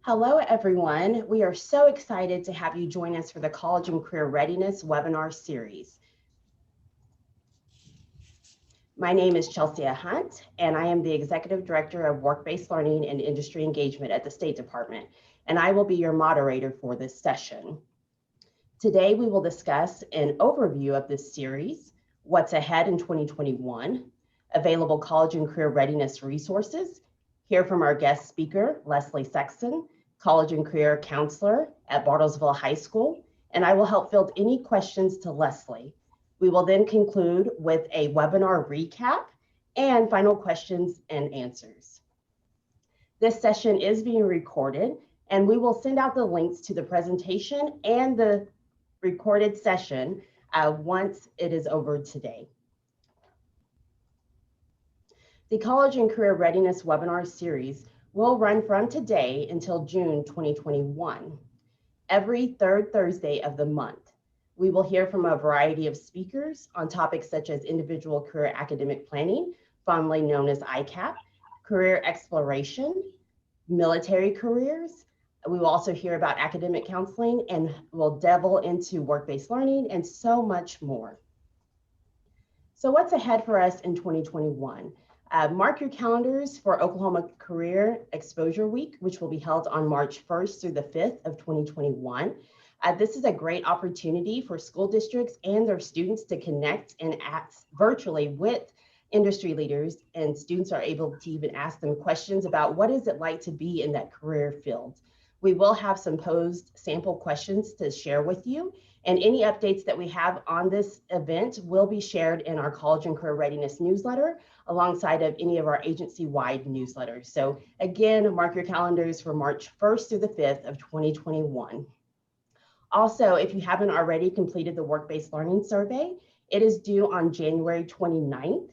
Hello, everyone. We are so excited to have you join us for the College and Career Readiness Webinar Series. My name is Chelsea Hunt, and I am the Executive Director of Work-Based Learning and Industry Engagement at the State Department, and I will be your moderator for this session. Today, we will discuss an overview of this series, what's ahead in 2021, available college and career readiness resources, hear from our guest speaker, Leslie Sexson, college and career counselor at Bartlesville High School, and I will help field any questions to Leslie. We will then conclude with a webinar recap and final questions and answers. This session is being recorded, and we will send out the links to the presentation and the recorded session once it is over today. The College and Career Readiness Webinar Series will run from today until June 2021. Every third Thursday of the month, we will hear from a variety of speakers on topics such as individual career academic planning, fondly known as ICAP, career exploration, military careers. We will also hear about academic counseling, and we'll delve into work-based learning and so much more. So what's ahead for us in 2021? Mark your calendars for Oklahoma Career Exposure Week, which will be held on March 1st through the 5th of 2021. This is a great opportunity for school districts and their students to connect and act virtually with industry leaders, and students are able to even ask them questions about what is it like to be in that career field. We will have some posed sample questions to share with you, and any updates that we have on this event will be shared in our College and Career Readiness newsletter alongside of any of our agency-wide newsletters. So again, mark your calendars for March 1st through the 5th of 2021. Also, if you haven't already completed the work-based learning survey, it is due on January 29th.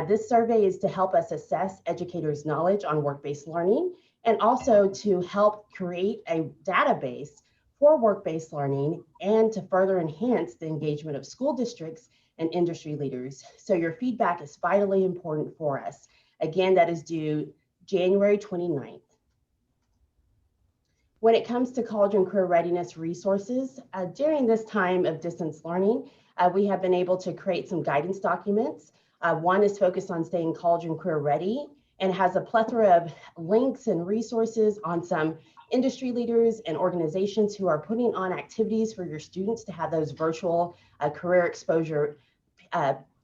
This survey is to help us assess educators' knowledge on work-based learning and also to help create a database for work-based learning and to further enhance the engagement of school districts and industry leaders. So your feedback is vitally important for us. Again, that is due January 29th. When it comes to college and career readiness resources, during this time of distance learning, we have been able to create some guidance documents. One is focused on staying college and career ready and has a plethora of links and resources on some industry leaders and organizations who are putting on activities for your students to have those virtual career exposure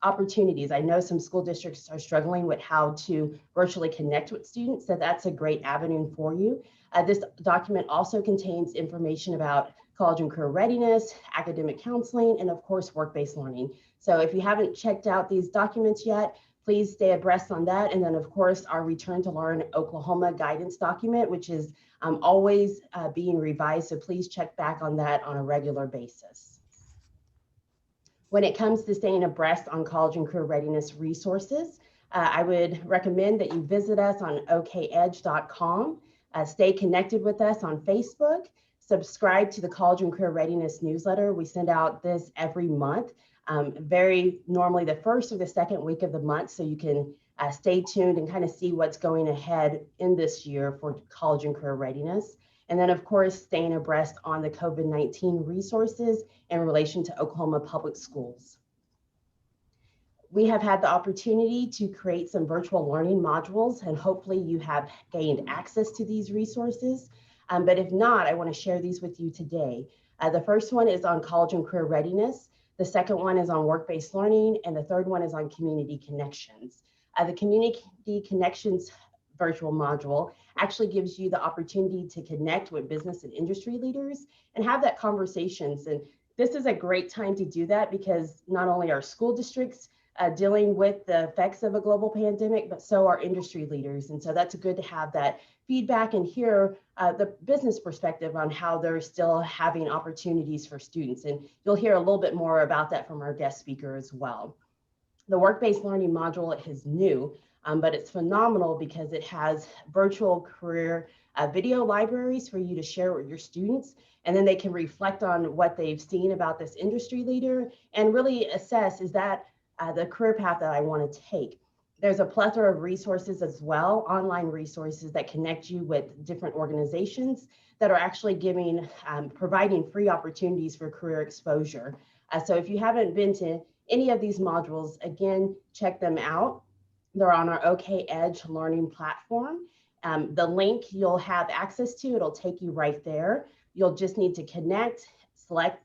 opportunities. I know some school districts are struggling with how to virtually connect with students, so that's a great avenue for you. This document also contains information about college and career readiness, academic counseling, and of course, work-based learning. So if you haven't checked out these documents yet, please stay abreast on that. And then of course, our Return to Learn Oklahoma guidance document, which is always being revised. So please check back on that on a regular basis. When it comes to staying abreast on college and career readiness resources, I would recommend that you visit us on okedge.com, stay connected with us on Facebook, subscribe to the College and Career Readiness newsletter. We send out this every month, very normally the first or the second week of the month, so you can stay tuned and kind of see what's going ahead in this year for college and career readiness. And then of course, staying abreast on the COVID-19 resources in relation to Oklahoma public schools. We have had the opportunity to create some virtual learning modules, and hopefully you have gained access to these resources. But if not, I want to share these with you today. The first one is on college and career readiness. The second one is on work-based learning, and the third one is on community connections. The community connections virtual module actually gives you the opportunity to connect with business and industry leaders and have that conversations. And this is a great time to do that because not only are school districts dealing with the effects of a global pandemic, but so are industry leaders. And so that's good to have that feedback and hear the business perspective on how they're still having opportunities for students. And you'll hear a little bit more about that from our guest speaker as well. The work-based learning module is new, but it's phenomenal because it has virtual career video libraries for you to share with your students, and then they can reflect on what they've seen about this industry leader and really assess, is that the career path that I want to take. There's a plethora of resources as well, online resources that connect you with different organizations that are actually providing free opportunities for career exposure. So if you haven't been to any of these modules, again, check them out. They're on our OK Edge learning platform. The link you'll have access to, it'll take you right there. You'll just need to connect, select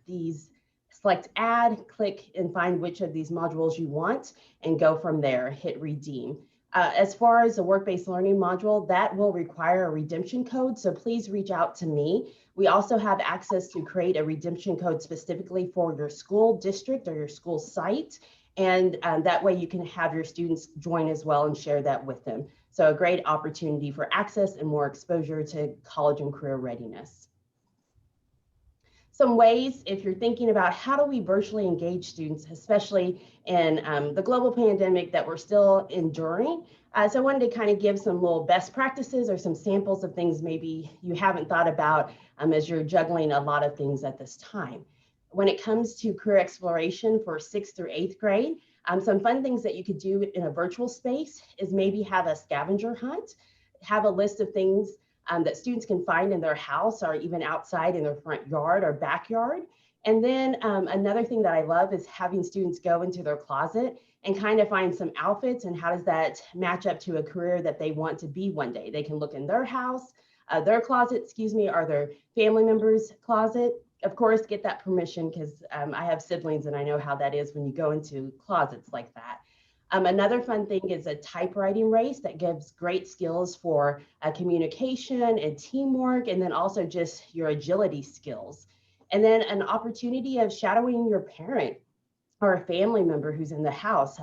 add, click and find which of these modules you want and go from there, hit redeem. As far as the work-based learning module, that will require a redemption code, so please reach out to me. We also have access to create a redemption code specifically for your school district or your school site, and that way you can have your students join as well and share that with them. So a great opportunity for access and more exposure to college and career readiness. Some ways, if you're thinking about how do we virtually engage students, especially in the global pandemic that we're still enduring. So I wanted to kind of give some little best practices or some samples of things maybe you haven't thought about as you're juggling a lot of things at this time. When it comes to career exploration for 6th through 8th grade, some fun things that you could do in a virtual space is maybe have a scavenger hunt, have a list of things that students can find in their house or even outside in their front yard or backyard. And then another thing that I love is having students go into their closet and kind of find some outfits and how does that match up to a career that they want to be one day. They can look in their house, their closet, or their family member's closet. Of course, get that permission because I have siblings and I know how that is when you go into closets like that. Another fun thing is a typewriting race that gives great skills for communication and teamwork, and then also just your agility skills. And then an opportunity of shadowing your parent or a family member who's in the house.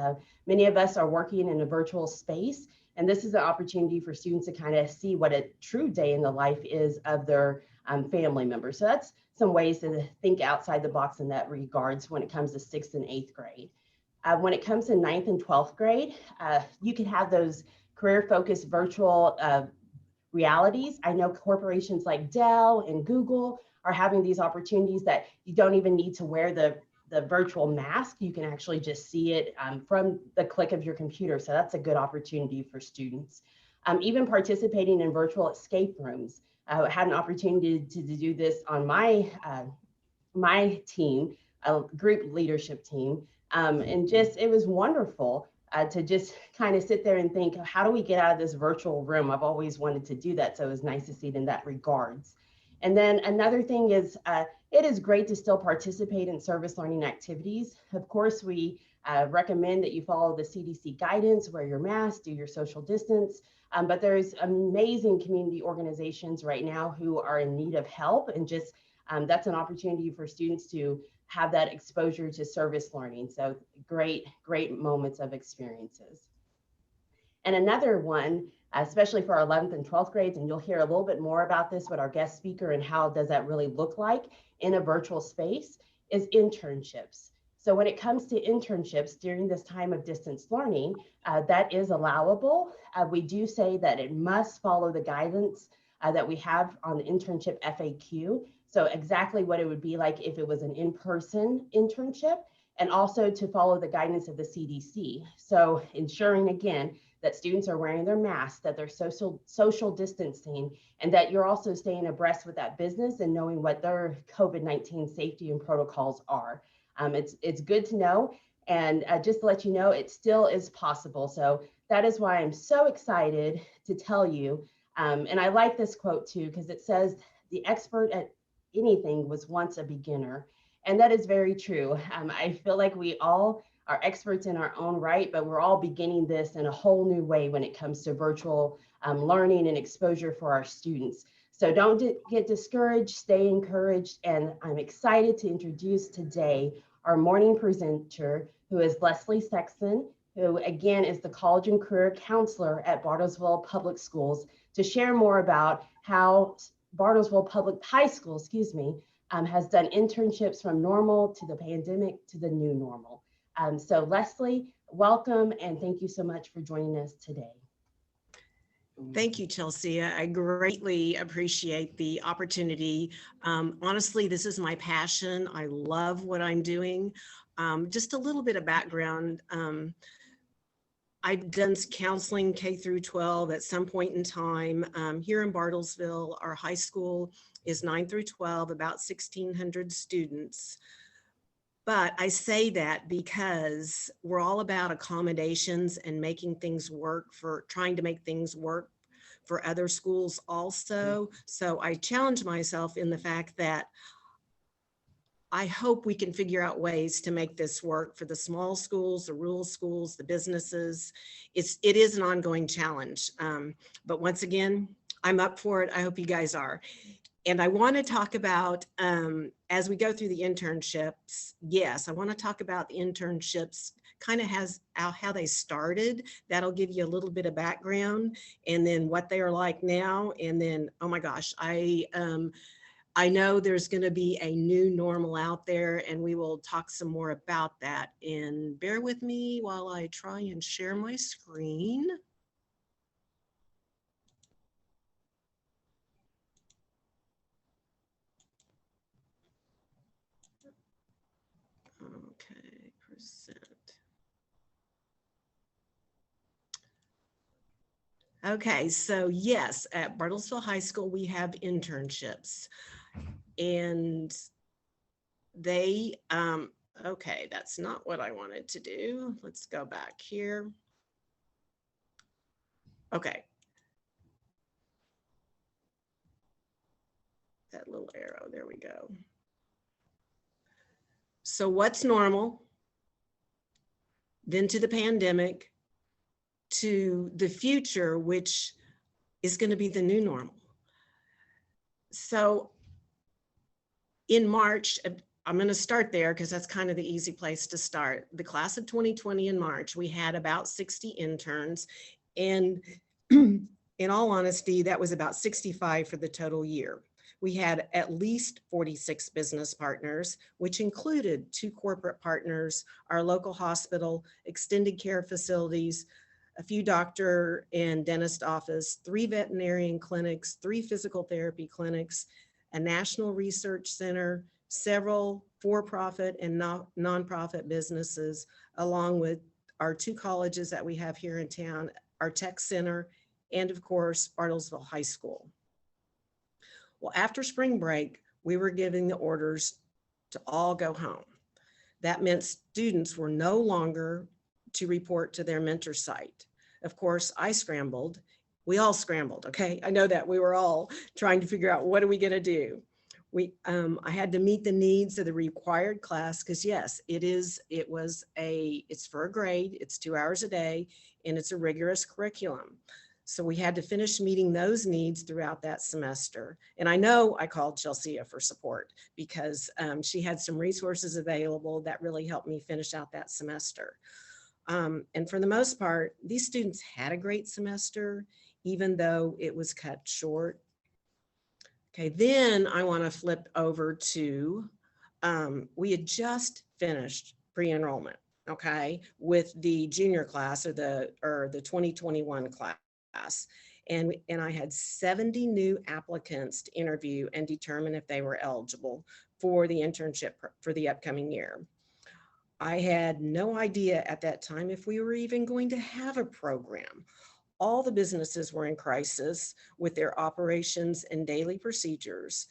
Many of us are working in a virtual space, and this is an opportunity for students to kind of see what a true day in the life is of their family member. So that's some ways to think outside the box in that regards when it comes to 6th and 8th grade. When it comes to 9th and 12th grade, you can have those career-focused virtual realities. I know corporations like Dell and Google are having these opportunities that you don't even need to wear the virtual mask. You can actually just see it from the click of your computer. So that's a good opportunity for students. Even participating in virtual escape rooms. I had an opportunity to do this on my team, a group leadership team. And just, it was wonderful to just kind of sit there and think, how do we get out of this virtual room? I've always wanted to do that. So it was nice to see it in that regards. And then another thing is, it is great to still participate in service learning activities. Of course, we recommend that you follow the CDC guidance, wear your mask, do your social distance. But there's amazing community organizations right now who are in need of help, and just that's an opportunity for students to have that exposure to service learning. So great moments of experiences. And another one, especially for our 11th and 12th grades, and you'll hear a little bit more about this with our guest speaker and how does that really look like in a virtual space, is internships. So when it comes to internships during this time of distance learning, that is allowable. We do say that it must follow the guidance that we have on the internship FAQ. So exactly what it would be like if it was an in-person internship, and also to follow the guidance of the CDC. So ensuring again that students are wearing their masks, that they're social distancing, and that you're also staying abreast with that business and knowing what their COVID-19 safety and protocols are. It's good to know, and just to let you know, it still is possible. So that is why I'm so excited to tell you, and I like this quote too, because it says, the expert at anything was once a beginner. And that is very true. I feel like we all are experts in our own right, but we're all beginning this in a whole new way when it comes to virtual learning and exposure for our students. So don't get discouraged, stay encouraged. And I'm excited to introduce today our morning presenter, who is Leslie Sexson, who again is the College and Career Counselor at Bartlesville Public Schools, to share more about how Bartlesville Public High School, has done internships from normal to the pandemic to the new normal. So Leslie, welcome, and thank you so much for joining us today. Thank you, Chelsea. I greatly appreciate the opportunity. Honestly, this is my passion. I love what I'm doing. Just a little bit of background. I've done counseling K through 12 at some point in time. Here in Bartlesville, our high school is 9 through 12, about 1,600 students. But I say that because we're all about accommodations and making things work trying to make things work for other schools also. So I challenge myself in the fact that I hope we can figure out ways to make this work for the small schools, the rural schools, the businesses. It is an ongoing challenge. But once again, I'm up for it. I hope you guys are. And I want to talk about, as we go through the internships, yes, I want to talk about the internships, kind of how they started. That'll give you a little bit of background, and then what they are like now. And then, oh my gosh, I know there's going to be a new normal out there, and we will talk some more about that. And bear with me while I try and share my screen. Okay, present. Okay, so yes, at Bartlesville High School, we have internships. And they, okay, that's not what I wanted to do. Let's go back here. Okay. That little arrow, there we go. So what's normal? Then to the pandemic, to the future, which is going to be the new normal. So in March, I'm going to start there because that's kind of the easy place to start. The class of 2020 in March, we had about 60 interns. And in all honesty, that was about 65 for the total year. We had at least 46 business partners, which included 2 corporate partners, our local hospital, extended care facilities, a few doctor and dentist office, 3 veterinarian clinics, 3 physical therapy clinics, a national research center, several for-profit and nonprofit businesses, along with our 2 colleges that we have here in town, our tech center, and of course, Bartlesville High School. Well, after spring break, we were giving the orders to all go home. That meant students were no longer to report to their mentor site. Of course, I scrambled. We all scrambled, okay? I know that we were all trying to figure out what are we gonna do. I had to meet the needs of the required class because yes, it's for a grade, it's 2 hours a day, and it's a rigorous curriculum. So we had to finish meeting those needs throughout that semester. And I know I called Chelsea for support because she had some resources available that really helped me finish out that semester. And for the most part, these students had a great semester, even though it was cut short. Okay, then I want to flip over to, we had just finished pre-enrollment, okay, with the junior class or the 2021 class. And I had 70 new applicants to interview and determine if they were eligible for the internship for the upcoming year. I had no idea at that time if we were even going to have a program. All the businesses were in crisis with their operations and daily procedures.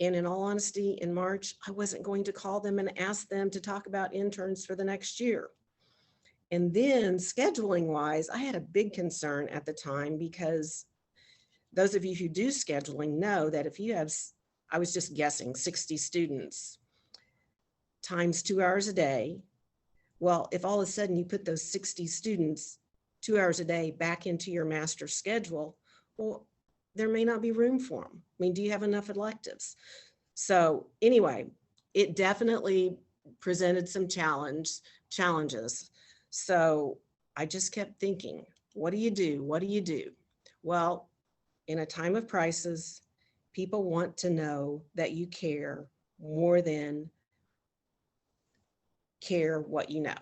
And in all honesty, in March, I wasn't going to call them and ask them to talk about interns for the next year. And then scheduling wise, I had a big concern at the time because those of you who do scheduling know that if you have, I was just guessing, 60 students times 2 hours a day. Well, if all of a sudden you put those 60 students 2 hours a day back into your master schedule, well, there may not be room for them. I mean, do you have enough electives? So anyway, it definitely presented some challenges. So I just kept thinking, what do you do? What do you do? Well, in a time of crisis, people want to know that you care more than care what you know.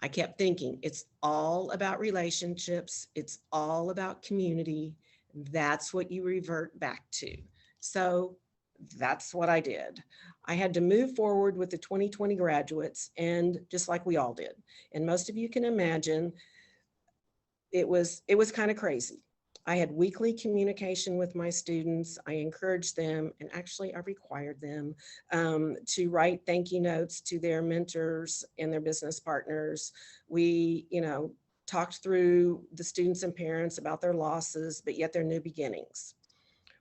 I kept thinking it's all about relationships. It's all about community. That's what you revert back to. So that's what I did. I had to move forward with the 2020 graduates, and just like we all did. And most of you can imagine, it was kind of crazy. I had weekly communication with my students. I encouraged them, and actually I required them to write thank you notes to their mentors and their business partners. We, talked through the students and parents about their losses, but yet their new beginnings.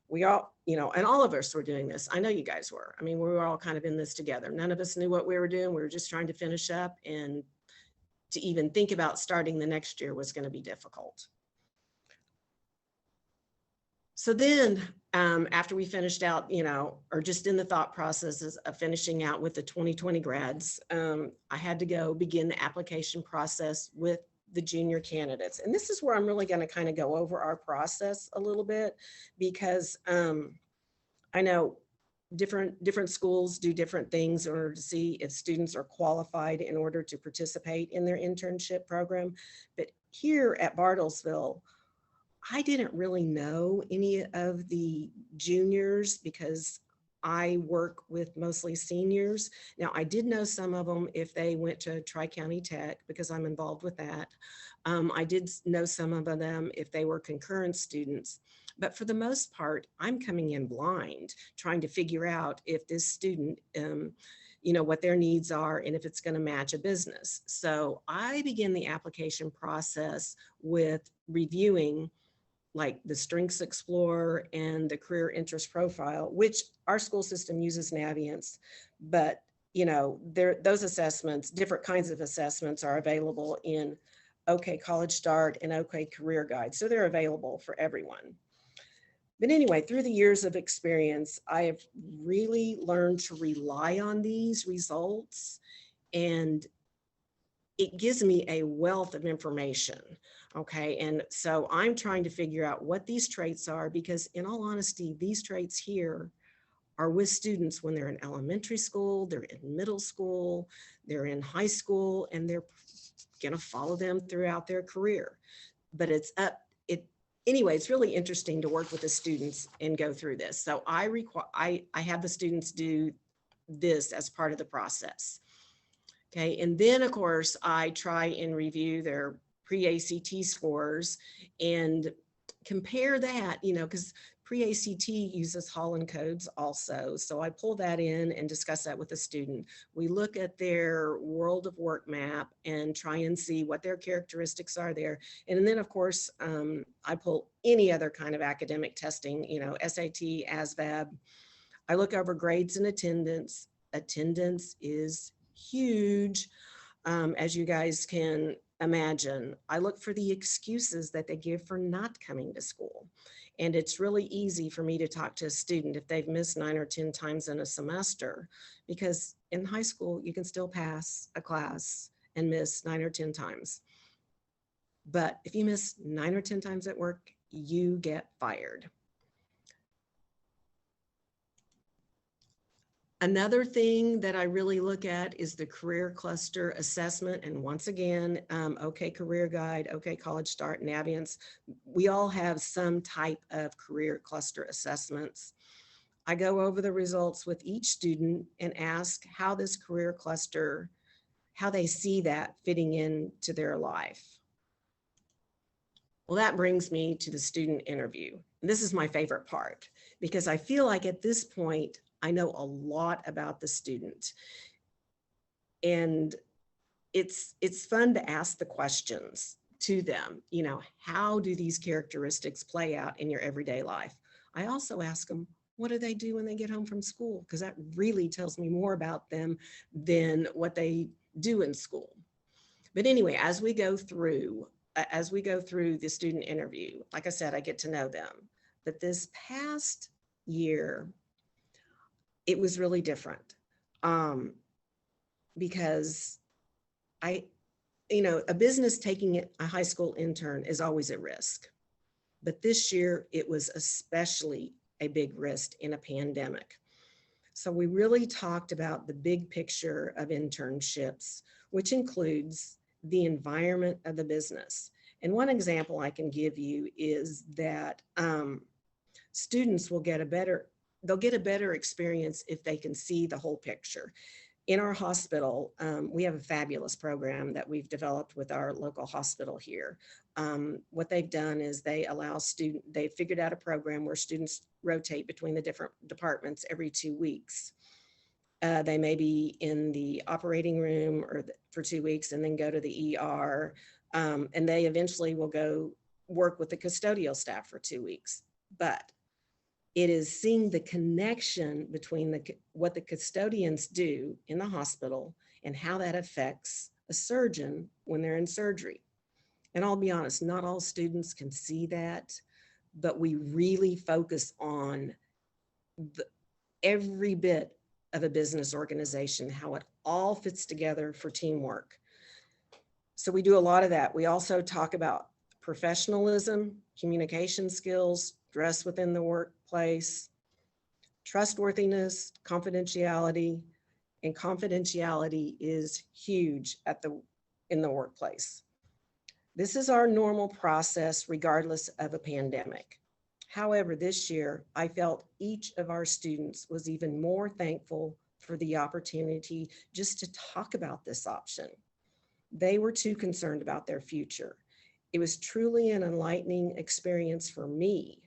We all, and all of us were doing this. I know you guys were. I mean, we were all kind of in this together. None of us knew what we were doing. We were just trying to finish up, and to even think about starting the next year was going to be difficult. So then after we finished out, or just in the thought processes of finishing out with the 2020 grads, I had to go begin the application process with the junior candidates. And this is where I'm really going to kind of go over our process a little bit, because I know different schools do different things in order to see if students are qualified in order to participate in their internship program. But here at Bartlesville, I didn't really know any of the juniors because I work with mostly seniors. Now, I did know some of them if they went to Tri-County Tech, because I'm involved with that. I did know some of them if they were concurrent students. But for the most part, I'm coming in blind, trying to figure out if this student, what their needs are and if it's going to match a business. So I begin the application process with reviewing like the Strengths Explorer and the Career Interest Profile, which our school system uses Naviance, but those assessments, different kinds of assessments, are available in OK College Start and OK Career Guide. So they're available for everyone. But anyway, through the years of experience, I have really learned to rely on these results, and it gives me a wealth of information. Okay, and so I'm trying to figure out what these traits are, because in all honesty, these traits here are with students when they're in elementary school, they're in middle school, they're in high school, and they're going to follow them throughout their career. But anyway, it's really interesting to work with the students and go through this. So I have the students do this as part of the process. Okay, and then of course I try and review their pre-ACT scores and compare that, because pre-ACT uses Holland codes also. So I pull that in and discuss that with the student. We look at their world of work map and try and see what their characteristics are there. And then of course, I pull any other kind of academic testing, SAT, ASVAB. I look over grades and attendance. Attendance is huge, as you guys can imagine. I look for the excuses that they give for not coming to school. And it's really easy for me to talk to a student if they've missed 9 or 10 times in a semester, because in high school, you can still pass a class and miss 9 or 10 times. But if you miss 9 or 10 times at work, you get fired. Another thing that I really look at is the career cluster assessment. And once again, OK Career Guide, OK College Start, Naviance, we all have some type of career cluster assessments. I go over the results with each student and ask how this career cluster, how they see that fitting into their life. Well, that brings me to the student interview. This is my favorite part, because I feel like at this point, I know a lot about the student, and it's fun to ask the questions to them. How do these characteristics play out in your everyday life? I also ask them, what do they do when they get home from school? Because that really tells me more about them than what they do in school. But anyway, as we go through the student interview, like I said, I get to know them. But this past year, it was really different, because a business taking a high school intern is always at risk. But this year, it was especially a big risk in a pandemic. So we really talked about the big picture of internships, which includes the environment of the business. And one example I can give you is that students will get a better they'll get a better experience if they can see the whole picture. In our hospital, we have a fabulous program that we've developed with our local hospital here. What they've done is they figured out a program where students rotate between the different departments every 2 weeks. They may be in the operating room for 2 weeks and then go to the ER. And they eventually will go work with the custodial staff for 2 weeks. But it is seeing the connection between what the custodians do in the hospital and how that affects a surgeon when they're in surgery. And I'll be honest, not all students can see that, but we really focus on every bit of a business organization, how it all fits together for teamwork. So we do a lot of that. We also talk about professionalism, communication skills, dress within the workplace, trustworthiness, confidentiality, and confidentiality is huge in the workplace. This is our normal process regardless of a pandemic. However, this year, I felt each of our students was even more thankful for the opportunity just to talk about this option. They were too concerned about their future. It was truly an enlightening experience for me.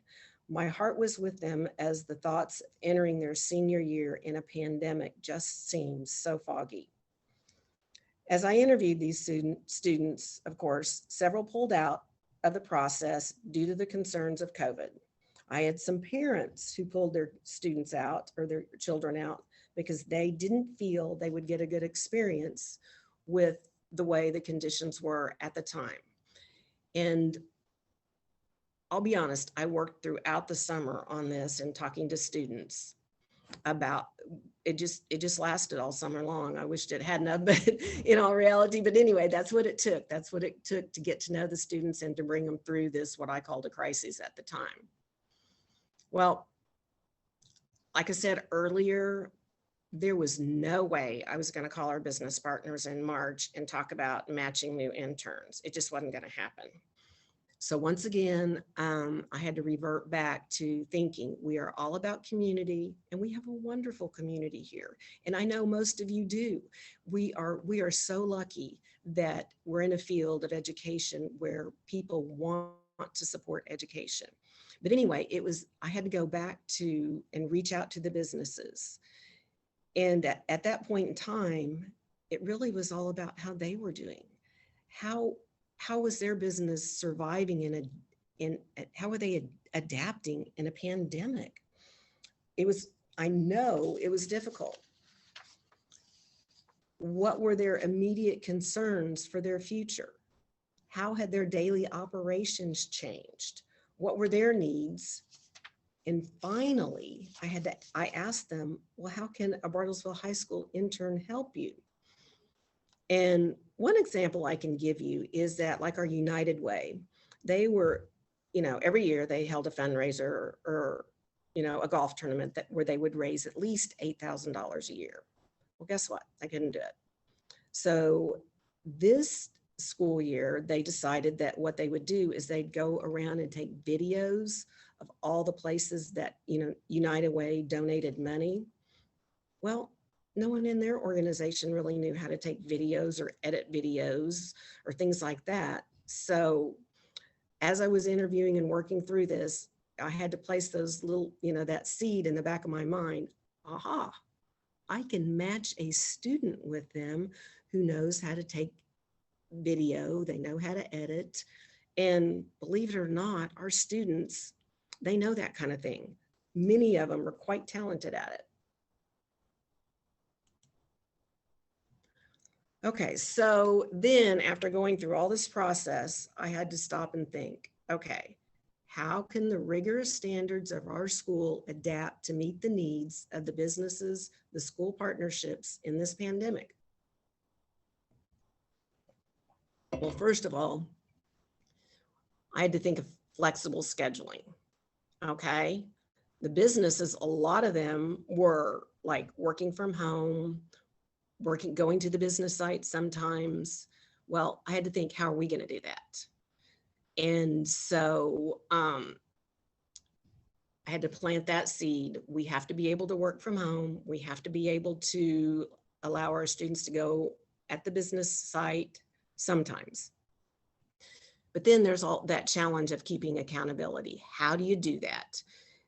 My heart was with them as the thoughts of entering their senior year in a pandemic just seemed so foggy. As I interviewed these students, of course, several pulled out of the process due to the concerns of COVID. I had some parents who pulled their students out or their children out because they didn't feel they would get a good experience with the way the conditions were at the time. And I'll be honest, I worked throughout the summer on this and talking to students about it. Just lasted all summer long. I wished it hadn't, but in all reality, but anyway, that's what it took. That's what it took to get to know the students and to bring them through this, what I called a crisis at the time. Well, like I said earlier, there was no way I was going to call our business partners in March and talk about matching new interns. It just wasn't going to happen. So once again, I had to revert back to thinking we are all about community, and we have a wonderful community here. And I know most of you do. We are so lucky that we're in a field of education where people want to support education. But anyway, I had to go back to and reach out to the businesses. And at that point in time, it really was all about how they were doing. How was their business surviving how were they adapting in a pandemic? I know it was difficult. What were their immediate concerns for their future? How had their daily operations changed? What were their needs? And finally, I asked them, well, how can a Bartlesville High School intern help you? And one example I can give you is that, like our United Way, they were, every year they held a fundraiser or a golf tournament where they would raise at least $8,000 a year. Well, guess what? I couldn't do it. So this school year, they decided that what they would do is they'd go around and take videos of all the places that, United Way donated money. Well, no one in their organization really knew how to take videos or edit videos or things like that. So as I was interviewing and working through this, I had to place those little, that seed in the back of my mind. Aha, I can match a student with them who knows how to take video, they know how to edit. And believe it or not, our students, they know that kind of thing. Many of them are quite talented at it. Okay, so then after going through all this process, I had to stop and think, okay, how can the rigorous standards of our school adapt to meet the needs of the businesses, the school partnerships in this pandemic? Well, first of all, I had to think of flexible scheduling, okay? The businesses, a lot of them were like working from home, going to the business site sometimes. Well, I had to think, how are we going to do that? And so I had to plant that seed. We have to be able to work from home. We have to be able to allow our students to go at the business site sometimes. But then there's all that challenge of keeping accountability. How do you do that?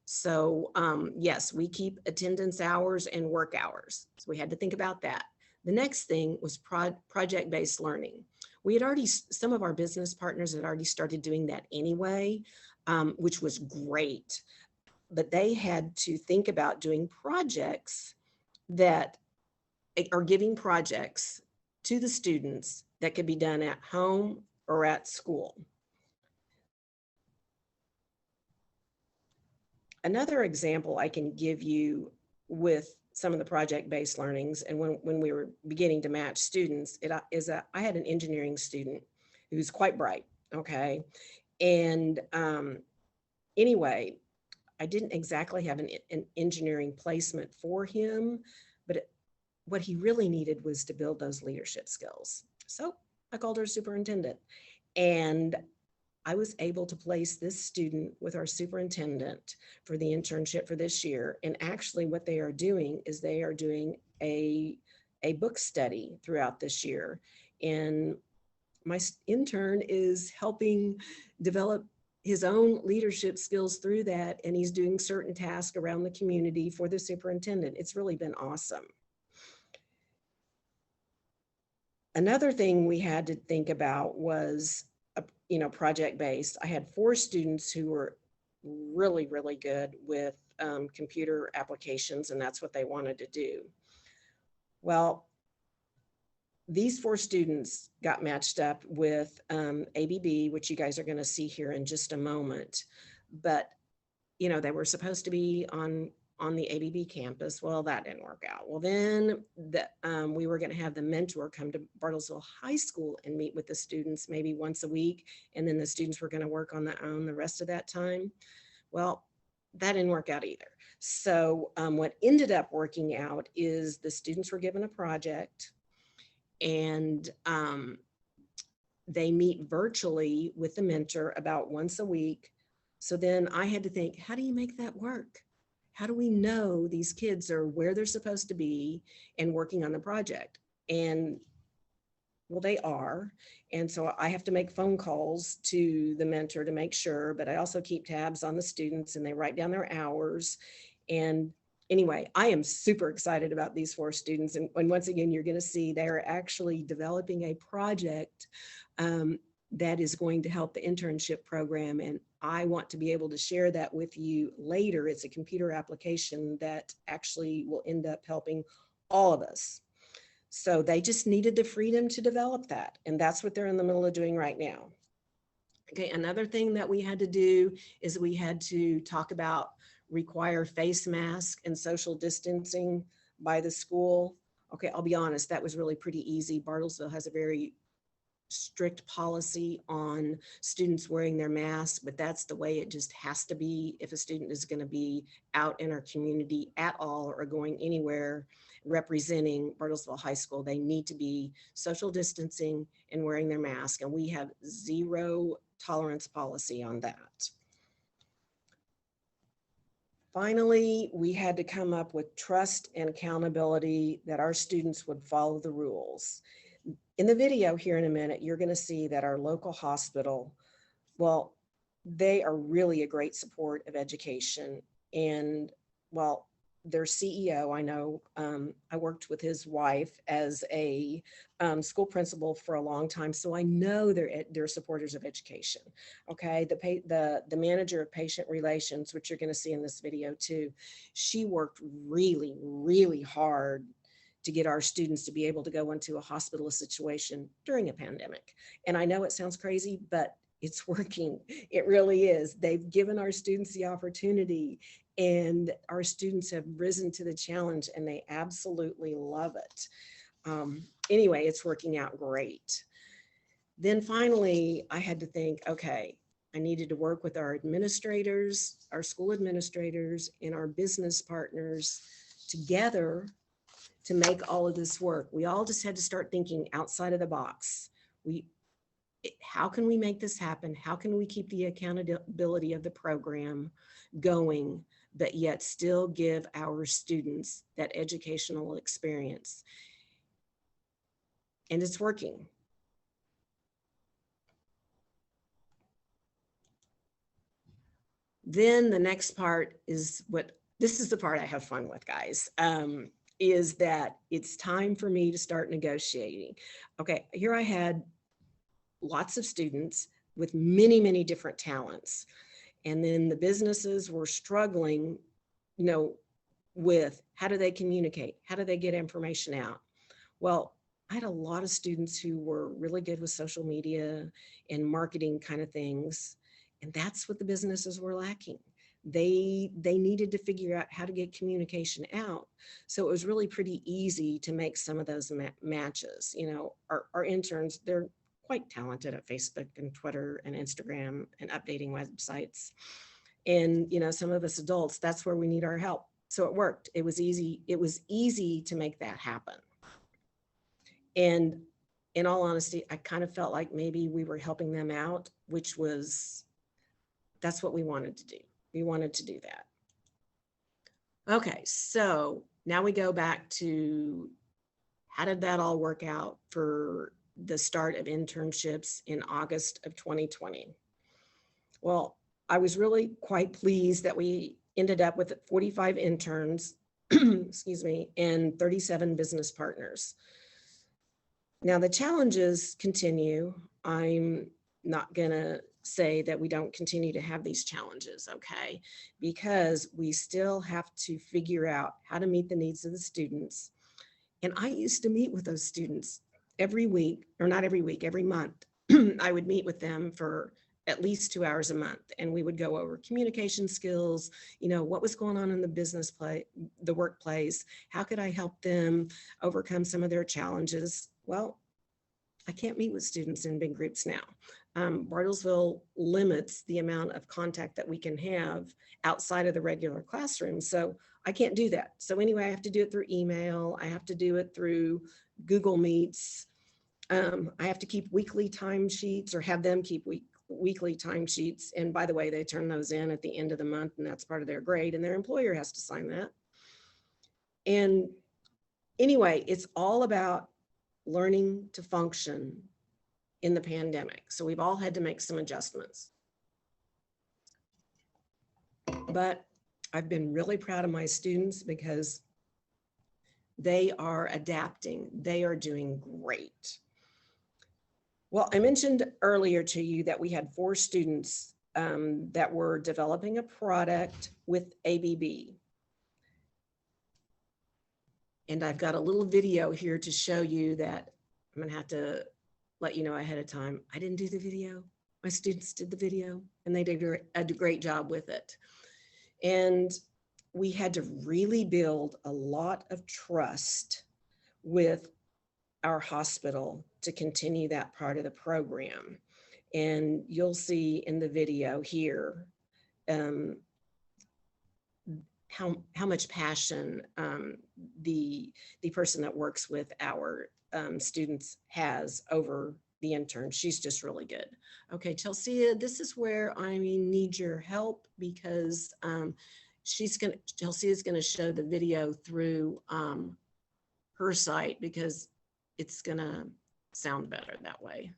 So yes, we keep attendance hours and work hours. So we had to think about that. The next thing was project-based learning. We had already, some of our business partners had already started doing that anyway, which was great. But they had to think about doing projects that are giving projects to the students that could be done at home or at school. Another example I can give you with some of the project-based learnings, and when we were beginning to match students, I had an engineering student who's quite bright, okay? And anyway, I didn't exactly have an engineering placement for him, but what he really needed was to build those leadership skills. So I called our superintendent, and I was able to place this student with our superintendent for the internship for this year. And actually what they are doing is they are doing a book study throughout this year. And my intern is helping develop his own leadership skills through that. And he's doing certain tasks around the community for the superintendent. It's really been awesome. Another thing we had to think about was, project-based. I had 4 students who were really, really good with computer applications, and that's what they wanted to do. Well, these 4 students got matched up with ABB, which you guys are going to see here in just a moment. But, they were supposed to be on the ABB campus. Well, that didn't work out. Well, then we were going to have the mentor come to Bartlesville High School and meet with the students maybe once a week. And then the students were going to work on their own the rest of that time. Well, that didn't work out either. So what ended up working out is the students were given a project, and they meet virtually with the mentor about once a week. So then I had to think, how do you make that work? How do we know these kids are where they're supposed to be and working on the project? And well, they are. And so I have to make phone calls to the mentor to make sure, but I also keep tabs on the students, and they write down their hours. And anyway, I am super excited about these 4 students. And once again, you're going to see they're actually developing a project that is going to help the internship program. And I want to be able to share that with you later. It's a computer application that actually will end up helping all of us. So they just needed the freedom to develop that. And that's what they're in the middle of doing right now. Okay, another thing that we had to do is we had to talk about require face mask and social distancing by the school. Okay, I'll be honest, that was really pretty easy. Bartlesville has a very strict policy on students wearing their masks, but that's the way it just has to be if a student is going to be out in our community at all or going anywhere representing Bartlesville High School. They need to be social distancing and wearing their mask, and we have 0 tolerance policy on that. Finally, we had to come up with trust and accountability that our students would follow the rules. In the video here in a minute, you're going to see that our local hospital, well, they are really a great support of education. And well, their CEO, I know, I worked with his wife as a school principal for a long time, so I know they're supporters of education. Okay, the manager of patient relations, which you're going to see in this video too, she worked really, really hard to get our students to be able to go into a hospital situation during a pandemic. And I know it sounds crazy, but it's working. It really is. They've given our students the opportunity, and our students have risen to the challenge, and they absolutely love it. Anyway, it's working out great. Then finally, I had to think, okay, I needed to work with our administrators, our school administrators, and our business partners together to make all of this work. We all just had to start thinking outside of the box. how can we make this happen? How can we keep the accountability of the program going, but yet still give our students that educational experience? And it's working. Then the next part is this is the part I have fun with, guys, is that it's time for me to start negotiating. Okay, here I had lots of students with many, many different talents. And then the businesses were struggling, with how do they communicate? How do they get information out? Well, I had a lot of students who were really good with social media and marketing kind of things. And that's what the businesses were lacking. They needed to figure out how to get communication out. So it was really pretty easy to make some of those matches. Our interns, they're quite talented at Facebook and Twitter and Instagram and updating websites. And, some of us adults, that's where we need our help. So it worked. It was easy. It was easy to make that happen. And in all honesty, I kind of felt like maybe we were helping them out, that's what we wanted to do. We wanted to do that. Okay, so now we go back to how did that all work out for the start of internships in August of 2020? Well, I was really quite pleased that we ended up with 45 interns, excuse me, and 37 business partners. Now the challenges continue. I'm not gonna say that we don't continue to have these challenges, okay? Because we still have to figure out how to meet the needs of the students. And I used to meet with those students every week, or not every week, every month. I would meet with them for at least 2 hours a month, and we would go over communication skills, what was going on in the workplace, how could I help them overcome some of their challenges? Well, I can't meet with students in big groups now. Bartlesville limits the amount of contact that we can have outside of the regular classroom. So I can't do that. So anyway, I have to do it through email. I have to do it through Google Meets. I have to keep weekly timesheets or have them keep weekly timesheets. And by the way, they turn those in at the end of the month, and that's part of their grade, and their employer has to sign that. And anyway, it's all about learning to function in the pandemic. So we've all had to make some adjustments. But I've been really proud of my students because they are adapting. They are doing great. Well, I mentioned earlier to you that we had 4 students that were developing a product with ABB. And I've got a little video here to show you that. I'm gonna have to let you know ahead of time. I didn't do the video. My students did the video, and they did a great job with it. And we had to really build a lot of trust with our hospital to continue that part of the program. And you'll see in the video here how much passion the person that works with our students has over the intern. She's just really good. Okay, Chelsea, this is where I need your help because Chelsea is gonna show the video through her site because it's gonna sound better that way.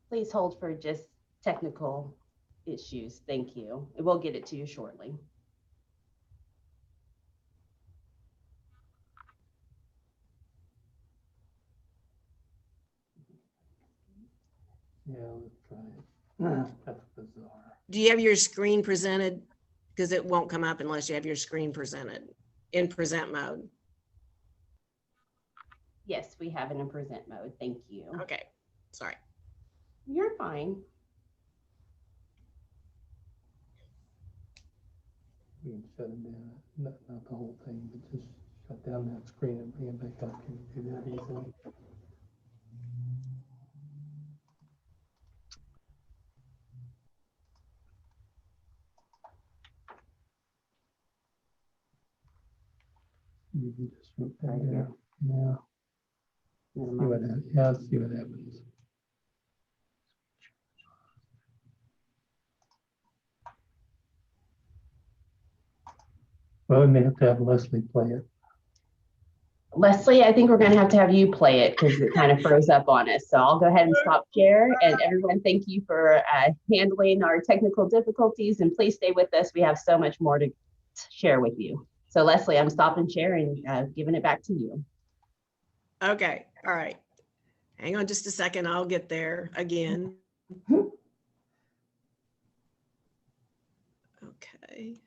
Please hold for just technical issues. Thank you. We'll get it to you shortly. Yeah, let's try it. That's bizarre. Do you have your screen presented? Because it won't come up unless you have your screen presented in present mode. Yes, we have it in present mode. Thank you. Okay, sorry. You're fine. We can shut it down, not the whole thing, but just shut down that screen and bring it back up. Can you do that easily? You can just move that Right here. down. Yeah. See what happens. Yeah, see what happens. Well, we may have to have Leslie play it. Leslie, I think we're going to have you play it because it kind of froze up on us. So I'll go ahead and stop share. And everyone, thank you for handling our technical difficulties. And please stay with us. We have so much more to share with you. So Leslie, I'm stopping share and giving it back to you. Okay, all right. Hang on just a second. I'll get there again. Okay.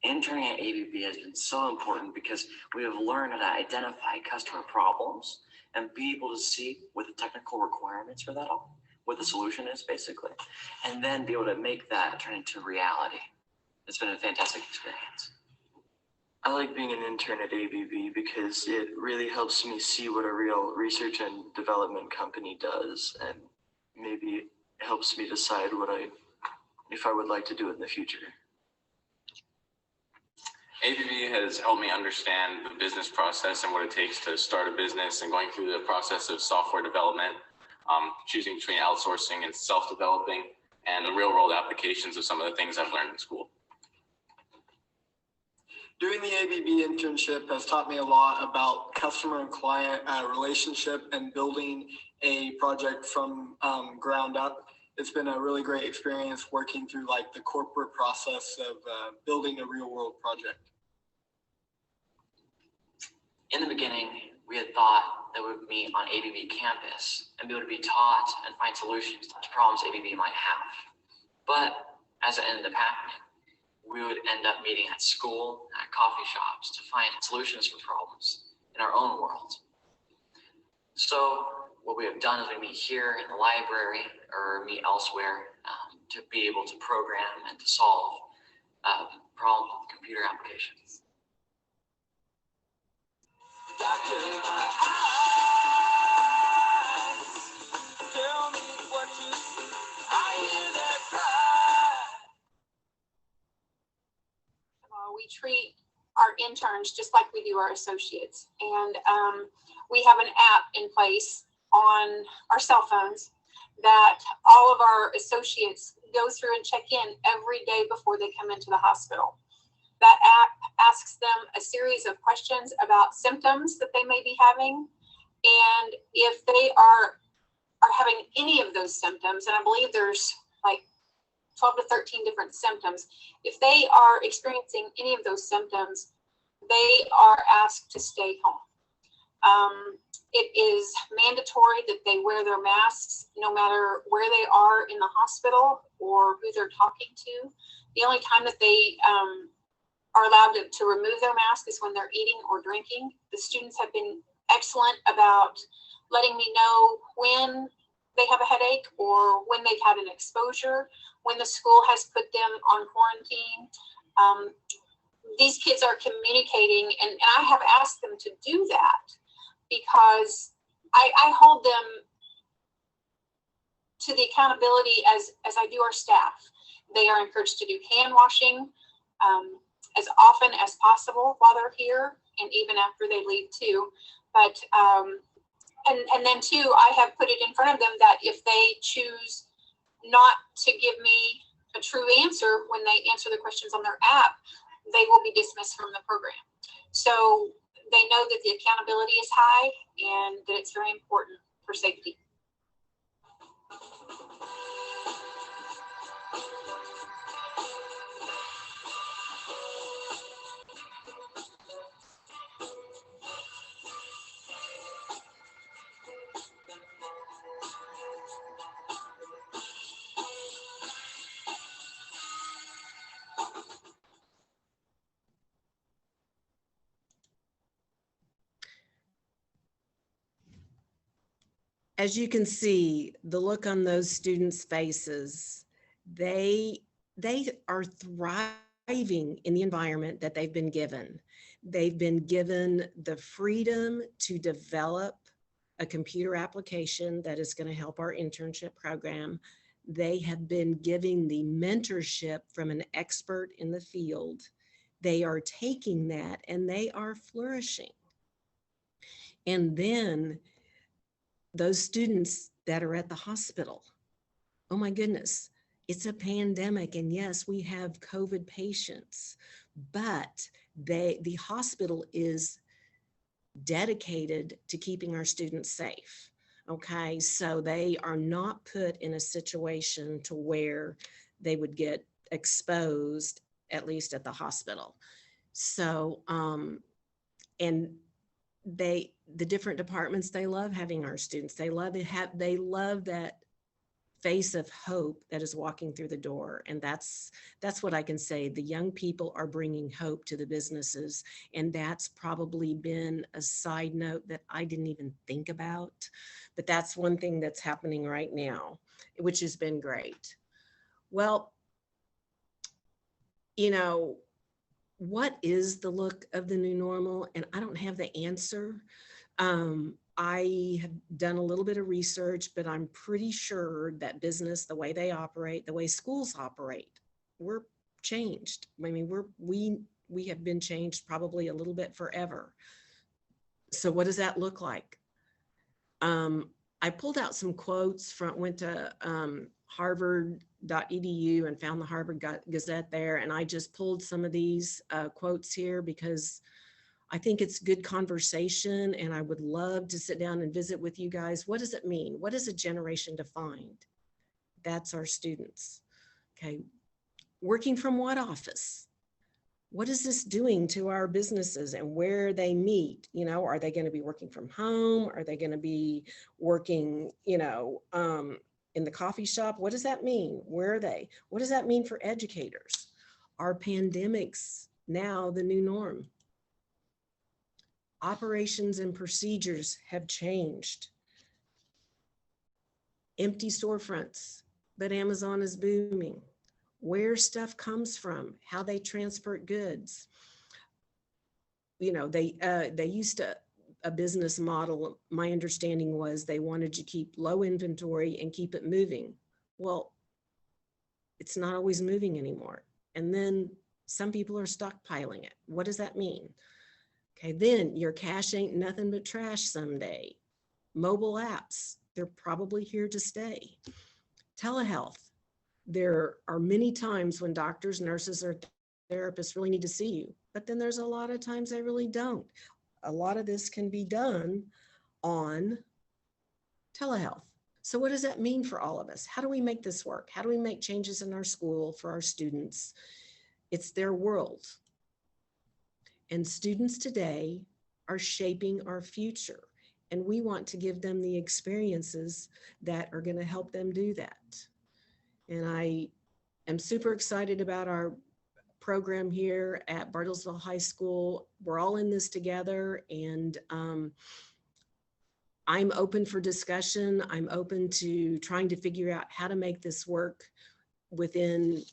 Interning at ABB has been so important because we have learned how to identify customer problems and be able to see what the technical requirements for that are, what the solution is basically, and then be able to make that turn into reality. It's been a fantastic experience. I like being an intern at ABB because it really helps me see what a real research and development company does, and maybe helps me decide if I would like to do it in the future. ABB has helped me understand the business process and what it takes to start a business, and going through the process of software development, choosing between outsourcing and self-developing, and the real-world applications of some of the things I've learned in school. Doing the ABB internship has taught me a lot about customer and client relationship and building a project from ground up. It's been a really great experience working through like the corporate process of building a real world project. In the beginning, we had thought that we would meet on ABB campus and be able to be taught and find solutions to problems ABB might have. But as it ended up happening, we would end up meeting at school, at coffee shops to find solutions for problems in our own world. So what we have done is we meet here in the library or meet elsewhere to be able to program and to solve problems with computer applications. We treat our interns just like we do our associates, and we have an app in place on our cell phones that all of our associates go through and check in every day before they come into the hospital. That app asks them a series of questions about symptoms that they may be having, and if they are having any of those symptoms, and I believe there's like 12 to 13 different symptoms. If they are experiencing any of those symptoms, they are asked to stay home. It is mandatory that they wear their masks no matter where they are in the hospital or who they're talking to. The only time that they are allowed to remove their mask is when they're eating or drinking. The students have been excellent about letting me know when they have a headache or when they've had an exposure, when the school has put them on quarantine. These kids are communicating, and I have asked them to do that because I hold them to the accountability as I do our staff. They are encouraged to do hand washing as often as possible while they're here and even after they leave too. But and then too, I have put it in front of them that if they choose not to give me a true answer when they answer the questions on their app, they will be dismissed from the program. So they know that the accountability is high and that it's very important for safety. As you can see, the look on those students' faces, they are thriving in the environment that they've been given. They've been given the freedom to develop a computer application that is going to help our internship program. They have been giving the mentorship from an expert in the field. They are taking that and they are flourishing. And then those students that are at the hospital, oh my goodness, it's a pandemic. And yes, we have COVID patients, but the hospital is dedicated to keeping our students safe. Okay, so they are not put in a situation to where they would get exposed, at least at the hospital. So, and the different departments, they love having our students. They love that face of hope that is walking through the door. And that's what I can say. The young people are bringing hope to the businesses. And that's probably been a side note that I didn't even think about, but that's one thing that's happening right now, which has been great. Well, you know, what is the look of the new normal? And I don't have the answer. I have done a little bit of research, but I'm pretty sure that business, the way they operate, the way schools operate, we're changed. I mean, we have been changed probably a little bit forever. So what does that look like? I pulled out some quotes went to harvard.edu and found the Harvard Gazette there. And I just pulled some of these quotes here because I think it's good conversation and I would love to sit down and visit with you guys. What does it mean? What is a generation defined? That's our students. Okay. Working from what office? What is this doing to our businesses and where they meet? You know, are they going to be working from home? Are they going to be working, you know, in the coffee shop? What does that mean? Where are they? What does that mean for educators? Are pandemics now the new norm? Operations and procedures have changed. Empty storefronts, but Amazon is booming. Where stuff comes from, how they transport goods. You know, they used to, a business model, my understanding was they wanted to keep low inventory and keep it moving. Well, it's not always moving anymore. And then some people are stockpiling it. What does that mean? Okay, then your cash ain't nothing but trash someday. Mobile apps, they're probably here to stay. Telehealth, there are many times when doctors, nurses, or therapists really need to see you, but then there's a lot of times they really don't. A lot of this can be done on telehealth. So what does that mean for all of us? How do we make this work? How do we make changes in our school for our students? It's their world. And students today are shaping our future. And we want to give them the experiences that are going to help them do that. And I am super excited about our program here at Bartlesville High School. We're all in this together, and I'm open for discussion. I'm open to trying to figure out how to make this work within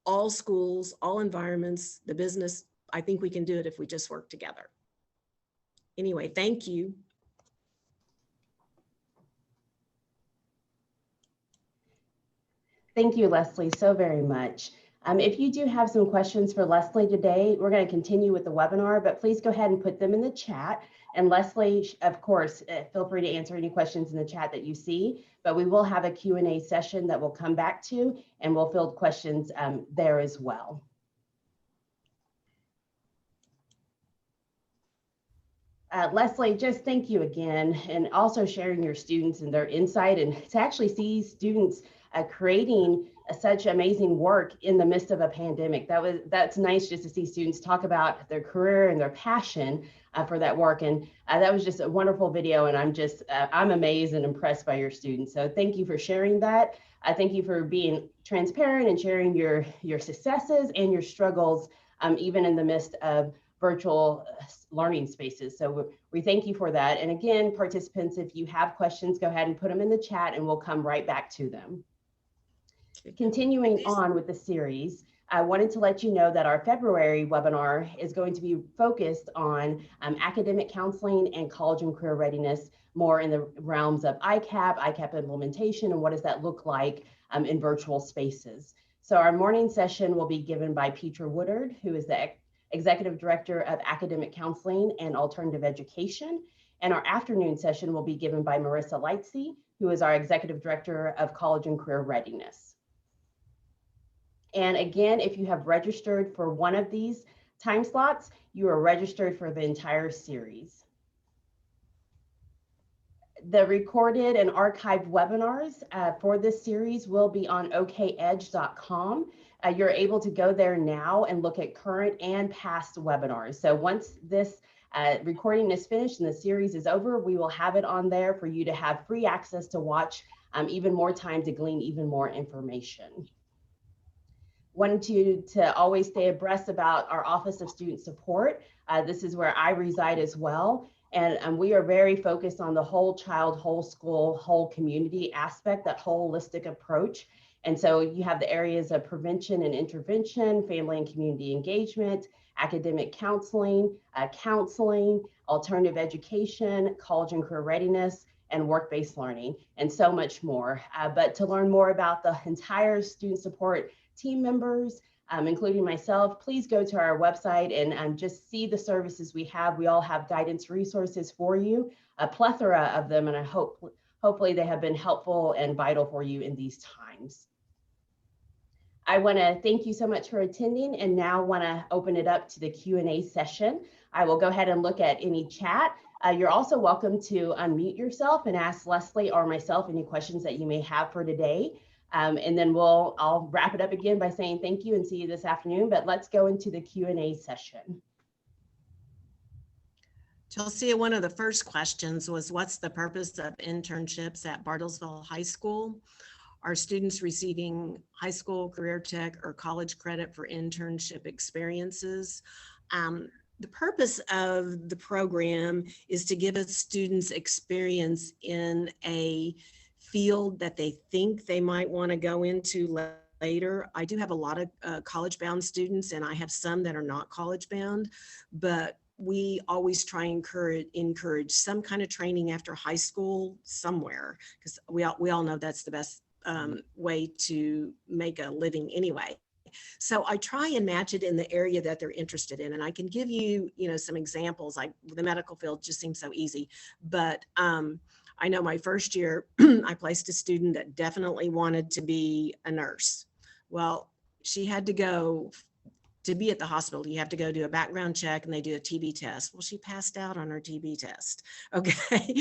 all schools, all environments, the business. I think we can do it if we just work together. Anyway, thank you. Thank you, Leslie, so very much. If you do have some questions for Leslie today, we're going to continue with the webinar, but please go ahead and put them in the chat. And Leslie, of course, feel free to answer any questions in the chat that you see, but we will have a Q&A session that we'll come back to, and we'll field questions there as well. Leslie, just thank you again, and also sharing your students and their insight, and to actually see students creating such amazing work in the midst of a pandemic. That's nice just to see students talk about their career and their passion for that work. And that was just a wonderful video, and I'm amazed and impressed by your students. So thank you for sharing that. Thank you for being transparent and sharing your successes and your struggles, even in the midst of virtual learning spaces. So we thank you for that. And again, participants, if you have questions, go ahead and put them in the chat and we'll come right back to them. Continuing on with the series, I wanted to let you know that our February webinar is going to be focused on academic counseling and college and career readiness, more in the realms of ICAP implementation, and what does that look like in virtual spaces. So our morning session will be given by Petra Woodard, who is the Executive Director of Academic Counseling and Alternative Education. And our afternoon session will be given by Marissa Lightsey, who is our Executive Director of College and Career Readiness. And again, if you have registered for one of these time slots, you are registered for the entire series. The recorded and archived webinars for this series will be on okedge.com. You're able to go there now and look at current and past webinars. So once this recording is finished and the series is over, we will have it on there for you to have free access to watch even more time to glean even more information. Wanted you to always stay abreast about our Office of Student Support. This is where I reside as well. And we are very focused on the whole child, whole school, whole community aspect, that holistic approach. And so you have the areas of prevention and intervention, family and community engagement, academic counseling, alternative education, college and career readiness, and work-based learning, and so much more. But to learn more about the entire student support team members, including myself, please go to our website and just see the services we have. We all have guidance resources for you, a plethora of them, and I hopefully they have been helpful and vital for you in these times. I want to thank you so much for attending, and now want to open it up to the Q&A session. I will go ahead and look at any chat. You're also welcome to unmute yourself and ask Leslie or myself any questions that you may have for today. And then I'll wrap it up again by saying thank you and see you this afternoon, but let's go into the Q&A session. Chelsea, one of the first questions was, what's the purpose of internships at Bartlesville High School? Are students receiving high school, career tech, or college credit for internship experiences? The purpose of the program is to give us students experience in a field that they think they might want to go into later. I do have a lot of college-bound students, and I have some that are not college-bound, but we always try and encourage some kind of training after high school somewhere, because we all know that's the best way to make a living anyway. So I try and match it in the area that they're interested in. And I can give you, some examples. Like the medical field just seems so easy, but I know my first year, I placed a student that definitely wanted to be a nurse. Well, she had to go to be at the hospital. You have to go do a background check and they do a TB test. Well, she passed out on her TB test. Okay.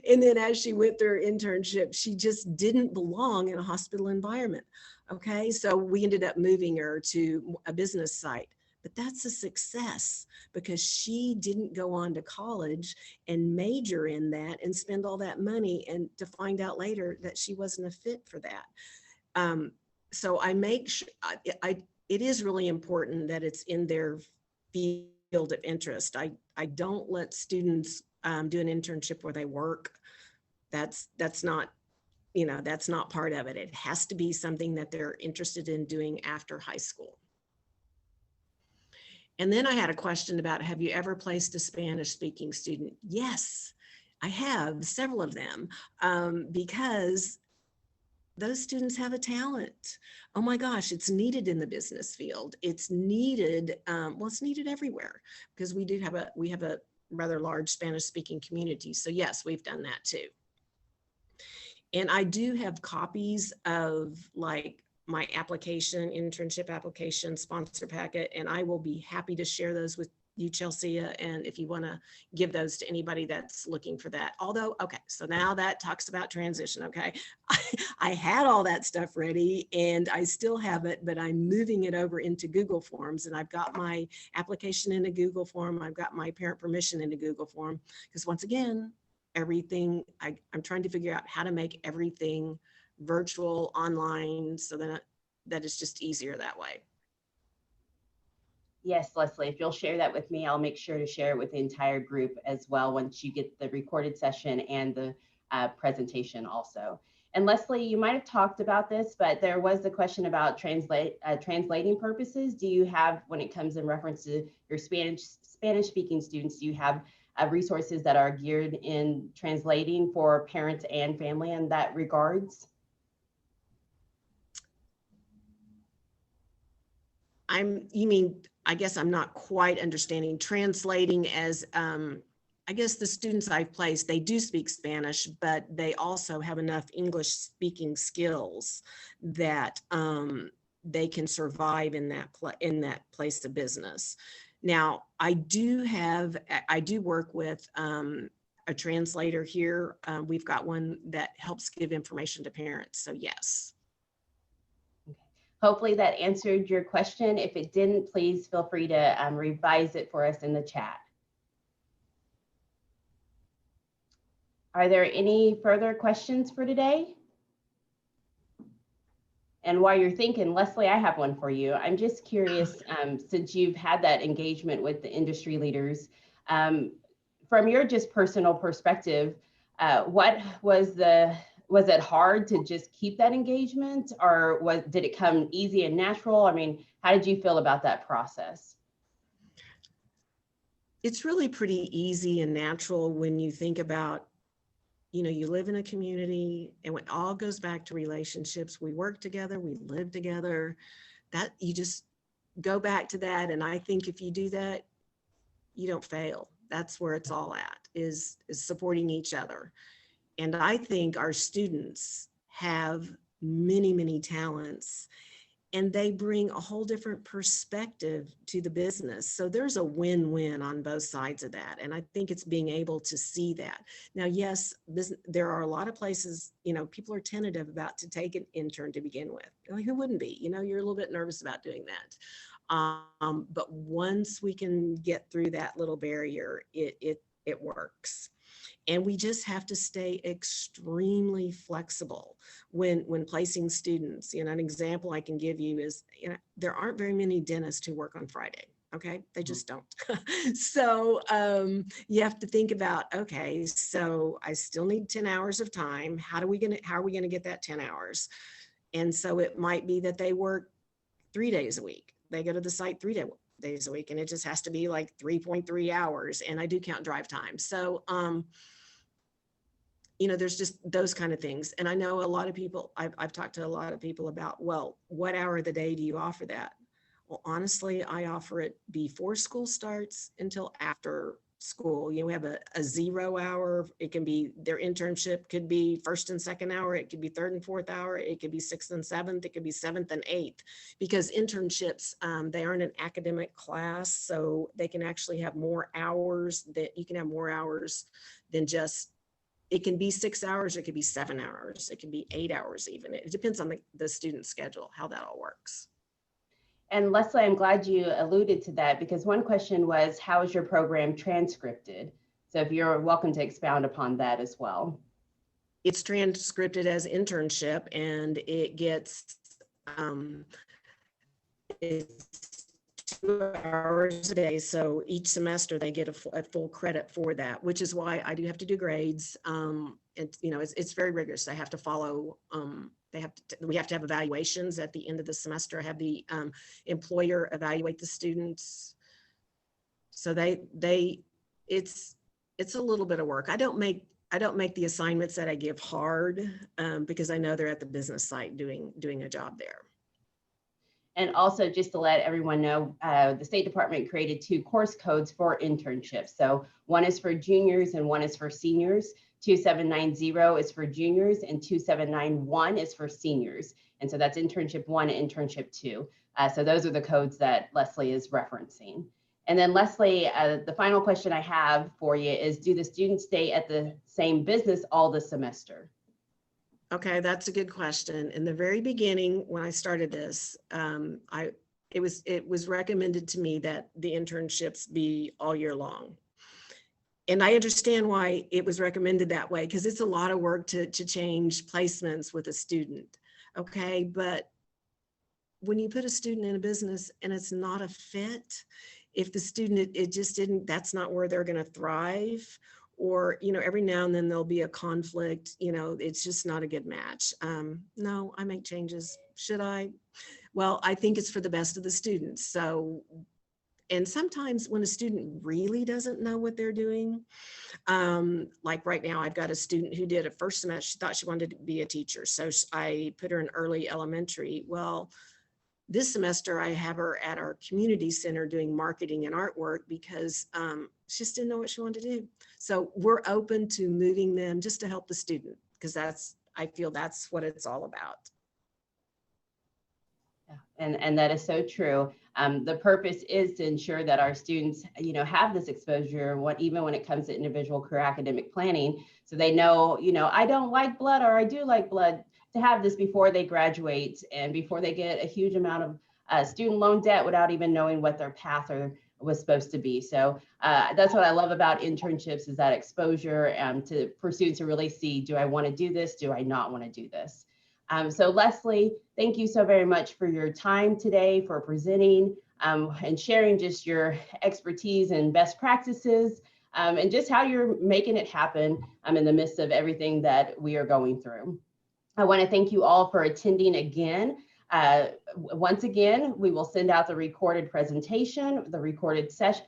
And then as she went through her internship, she just didn't belong in a hospital environment. Okay. So we ended up moving her to a business site. But that's a success because she didn't go on to college and major in that and spend all that money and to find out later that she wasn't a fit for that. So I make sure it is really important that it's in their field of interest. I don't let students do an internship where they work. That's not, that's not part of it. It has to be something that they're interested in doing after high school. And then I had a question about, have you ever placed a Spanish speaking student? Yes, I have several of them, because those students have a talent. Oh my gosh, it's needed in the business field. It's needed, well, it's needed everywhere because we have a rather large Spanish speaking community. So yes, we've done that too. And I do have copies of like my application, internship application, sponsor packet, and I will be happy to share those with you, Chelsea, and if you want to give those to anybody that's looking for that. Although, okay, so now that talks about transition, okay? I had all that stuff ready and I still have it, but I'm moving it over into Google Forms, and I've got my application in a Google form. I've got my parent permission in a Google form, because once again, everything, I'm trying to figure out how to make everything virtual, online, so that it's just easier that way. Yes, Leslie, if you'll share that with me, I'll make sure to share it with the entire group as well once you get the recorded session and the presentation also. And Leslie, you might have talked about this, but there was the question about translating purposes. Do you have, when it comes in reference to your Spanish speaking students, do you have resources that are geared in translating for parents and family in that regards? You mean, I guess I'm not quite understanding translating as, I guess the students I've placed, they do speak Spanish, but they also have enough English speaking skills that they can survive in that place of business. Now, I do work with a translator here. We've got one that helps give information to parents, so yes. Hopefully that answered your question. If it didn't, please feel free to revise it for us in the chat. Are there any further questions for today? And while you're thinking, Leslie, I have one for you. I'm just curious, since you've had that engagement with the industry leaders, from your just personal perspective, what was it hard to just keep that engagement, or did it come easy and natural? I mean, how did you feel about that process? It's really pretty easy and natural when you think about, you know, you live in a community and it all goes back to relationships. We work together, we live together, that you just go back to that. And I think if you do that, you don't fail. That's where it's all at, is supporting each other. And I think our students have many, many talents, and they bring a whole different perspective to the business. So there's a win-win on both sides of that. And I think it's being able to see that. Now, yes, there are a lot of places, you know, people are tentative about to take an intern to begin with. Like, who wouldn't be? You know, you're a little bit nervous about doing that. But once we can get through that little barrier, it works. And we just have to stay extremely flexible when placing students. You know, an example I can give you is, you know, there aren't very many dentists who work on Friday. Okay, they just don't. So you have to think about, okay, so I still need 10 hours of time. How are we gonna get that 10 hours? And so it might be that they work 3 days a week. They go to the site 3 days a week, and it just has to be like 3.3 hours. And I do count drive time. So, you know, there's just those kind of things. And I know a lot of people, I've talked to a lot of people about, well, what hour of the day do you offer that? Well, honestly, I offer it before school starts until after school. You know, we have a 0 hour. It can be, their internship could be first and second hour. It could be third and fourth hour. It could be sixth and seventh. It could be seventh and eighth, because internships, they aren't an academic class. So they can actually have more hours, that you can have more hours than just, it can be 6 hours. It could be 7 hours. It can be 8 hours even. It depends on the student's schedule, how that all works. And Leslie, I'm glad you alluded to that, because one question was, how is your program transcripted? So if you're welcome to expound upon that as well. It's transcripted as internship, and it gets, it's 2 hours a day. So each semester they get a full credit for that, which is why I do have to do grades. It's, you know, it's very rigorous. I have to follow, we have to have evaluations at the end of the semester. I have the employer evaluate the students. So it's a little bit of work. I don't make I don't make the assignments that I give hard because I know they're at the business site doing a job there. And also, just to let everyone know, the State Department created 2 course codes for internships. So one is for juniors and one is for seniors. 2790 is for juniors and 2791 is for seniors. And so that's internship 1 and internship 2. So those are the codes that Leslie is referencing. And then Leslie, the final question I have for you is, do the students stay at the same business all the semester? Okay, that's a good question. In the very beginning, when I started this, it was recommended to me that the internships be all year long. And I understand why it was recommended that way, because it's a lot of work to change placements with a student. Okay, but when you put a student in a business and it's not a fit, if the student, it just didn't, that's not where they're going to thrive. Or, you know, every now and then there'll be a conflict, you know, it's just not a good match. No, I make changes. Should I? Well, I think it's for the best of the students. So, and sometimes when a student really doesn't know what they're doing, like right now, I've got a student who did a first semester, she thought she wanted to be a teacher. So I put her in early elementary. Well, this semester I have her at our community center doing marketing and artwork because she just didn't know what she wanted to do. So we're open to moving them just to help the student, because I feel that's what it's all about. Yeah, and that is so true. The purpose is to ensure that our students, you know, have this exposure, even when it comes to individual career academic planning, so they know, you know, I don't like blood or I do like blood, to have this before they graduate and before they get a huge amount of student loan debt without even knowing what their path was supposed to be. So that's what I love about internships, is that exposure for students to really see, do I want to do this? Do I not want to do this? So Leslie, thank you so very much for your time today, for presenting and sharing just your expertise and best practices and just how you're making it happen in the midst of everything that we are going through. I want to thank you all for attending again. Once again, we will send out the recorded presentation, the recorded session,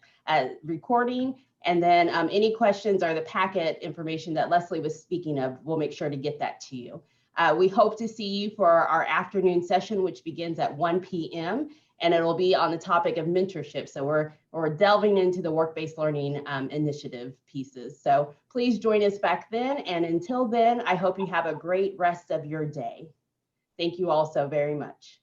recording, and then any questions or the packet information that Leslie was speaking of, we'll make sure to get that to you. We hope to see you for our afternoon session, which begins at 1 p.m. and it will be on the topic of mentorship. So we're delving into the work-based learning initiative pieces. So please join us back then. And until then, I hope you have a great rest of your day. Thank you all so very much.